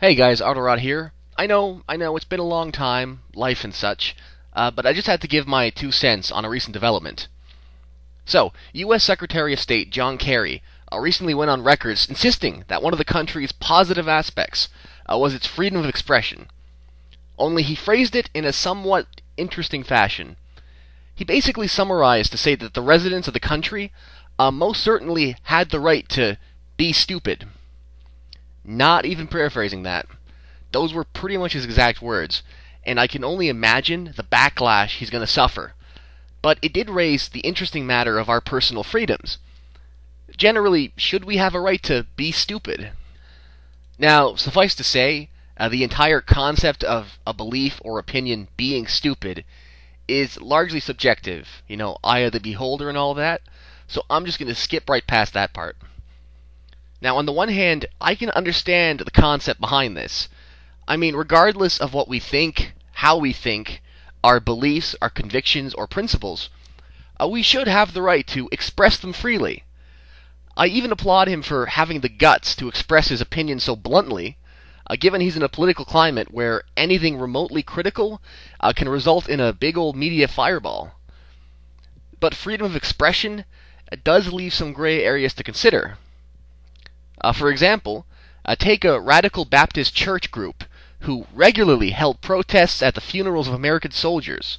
Hey guys, Autorod here. I know, it's been a long time, life and such, but I just had to give my 2 cents on a recent development. So, U.S. Secretary of State John Kerry recently went on record insisting that one of the country's positive aspects was its freedom of expression. Only he phrased it in a somewhat interesting fashion. He basically summarized to say that the residents of the country most certainly had the right to be stupid. Not even paraphrasing that. Those were pretty much his exact words, and I can only imagine the backlash he's going to suffer. But it did raise the interesting matter of our personal freedoms. Generally, should we have a right to be stupid? Now, suffice to say, the entire concept of a belief or opinion being stupid is largely subjective. Eye of the beholder and all that. So I'm just going to skip right past that part. Now, on the one hand, I can understand the concept behind this. I mean, regardless of what we think, how we think, our beliefs, our convictions, or principles, we should have the right to express them freely. I even applaud him for having the guts to express his opinion so bluntly, given he's in a political climate where anything remotely critical can result in a big old media fireball. But freedom of expression does leave some gray areas to consider. For example, take a radical Baptist church group who regularly held protests at the funerals of American soldiers,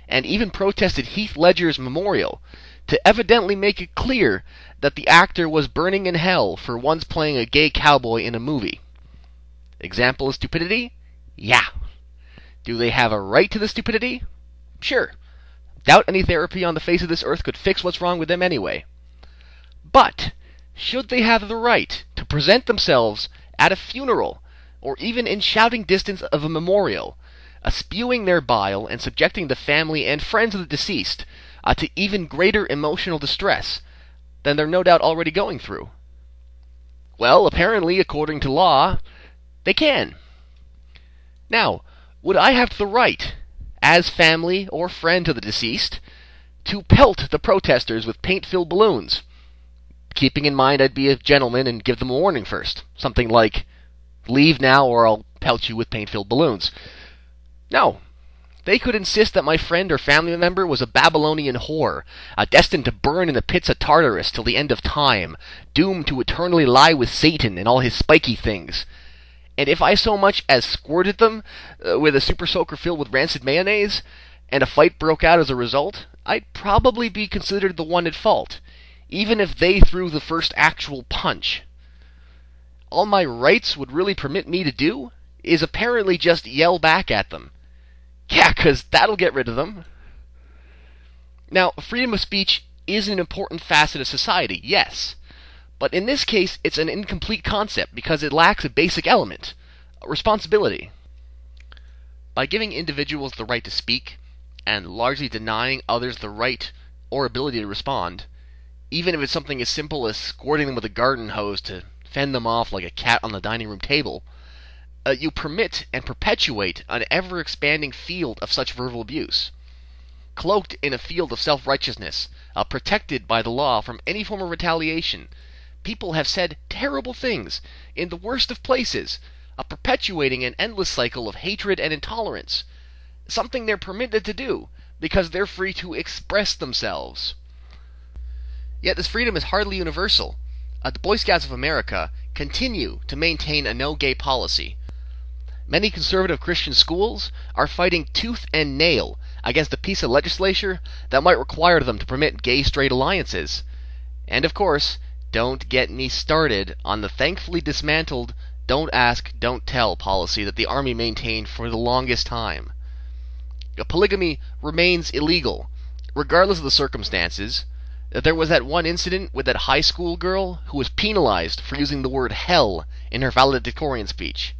and even protested Heath Ledger's memorial to evidently make it clear that the actor was burning in hell for once playing a gay cowboy in a movie. Example of stupidity? Yeah. Do they have a right to the stupidity? Sure. Doubt any therapy on the face of this earth could fix what's wrong with them anyway. But should they have the right to present themselves at a funeral, or even in shouting distance of a memorial, spewing their bile and subjecting the family and friends of the deceased to even greater emotional distress than they're no doubt already going through? Well, apparently, according to law, they can. Now, would I have the right, as family or friend to the deceased, to pelt the protesters with paint-filled balloons? Keeping in mind I'd be a gentleman and give them a warning first. Something like, leave now or I'll pelt you with paint-filled balloons. No. They could insist that my friend or family member was a Babylonian whore, destined to burn in the pits of Tartarus till the end of time, doomed to eternally lie with Satan and all his spiky things. And if I so much as squirted them with a super soaker filled with rancid mayonnaise, and a fight broke out as a result, I'd probably be considered the one at fault, even if they threw the first actual punch. All my rights would really permit me to do is apparently just yell back at them. Yeah, 'cause that'll get rid of them. Now, freedom of speech is an important facet of society, yes. But in this case, it's an incomplete concept because it lacks a basic element, responsibility. By giving individuals the right to speak, and largely denying others the right or ability to respond, even if it's something as simple as squirting them with a garden hose to fend them off like a cat on the dining room table, you permit and perpetuate an ever-expanding field of such verbal abuse. Cloaked in a field of self-righteousness, protected by the law from any form of retaliation, people have said terrible things in the worst of places, perpetuating an endless cycle of hatred and intolerance, something they're permitted to do because they're free to express themselves. Yet this freedom is hardly universal. The Boy Scouts of America continue to maintain a no-gay policy. Many conservative Christian schools are fighting tooth and nail against a piece of legislation that might require them to permit gay-straight alliances. And of course, don't get me started on the thankfully dismantled don't ask, don't tell policy that the Army maintained for the longest time. Polygamy remains illegal, regardless of the circumstances. There was that one incident with that high school girl who was penalized for using the word hell in her valedictorian speech.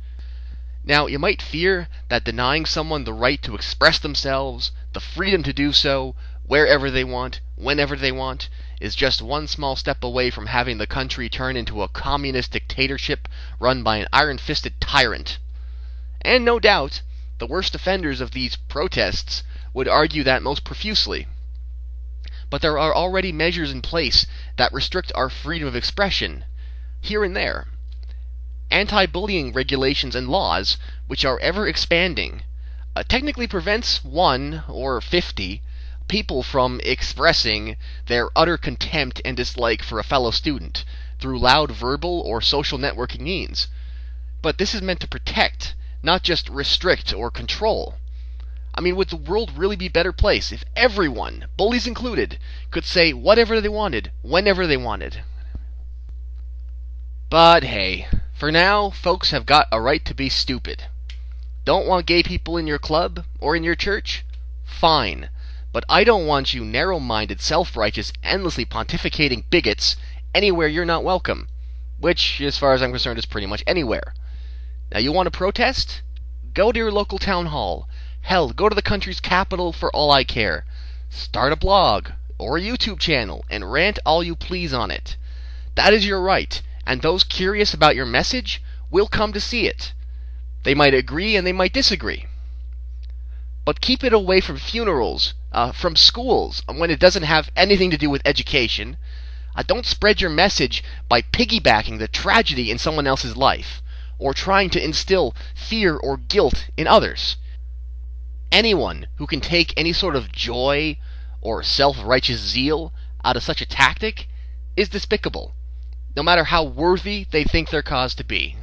Now, you might fear that denying someone the right to express themselves, the freedom to do so, wherever they want, whenever they want, is just one small step away from having the country turn into a communist dictatorship run by an iron-fisted tyrant. And no doubt, the worst offenders of these protests would argue that most profusely. But there are already measures in place that restrict our freedom of expression, here and there. anti-bullying regulations and laws, which are ever expanding, technically prevents 1 or 50 people from expressing their utter contempt and dislike for a fellow student through loud verbal or social networking means. But this is meant to protect, not just restrict or control. I mean, would the world really be a better place if everyone, bullies included, could say whatever they wanted, whenever they wanted? But hey, for now, folks have got a right to be stupid. Don't want gay people in your club or in your church? Fine. But I don't want you narrow-minded, self-righteous, endlessly pontificating bigots anywhere you're not welcome. Which, as far as I'm concerned, is pretty much anywhere. Now, you want to protest? Go to your local town hall. Hell, go to the country's capital for all I care. Start a blog or a YouTube channel and rant all you please on it. That is your right, and those curious about your message will come to see it. They might agree and they might disagree. But keep it away from funerals, from schools, when it doesn't have anything to do with education. Don't spread your message by piggybacking the tragedy in someone else's life, or trying to instill fear or guilt in others. Anyone who can take any sort of joy or self-righteous zeal out of such a tactic is despicable, no matter how worthy they think their cause to be.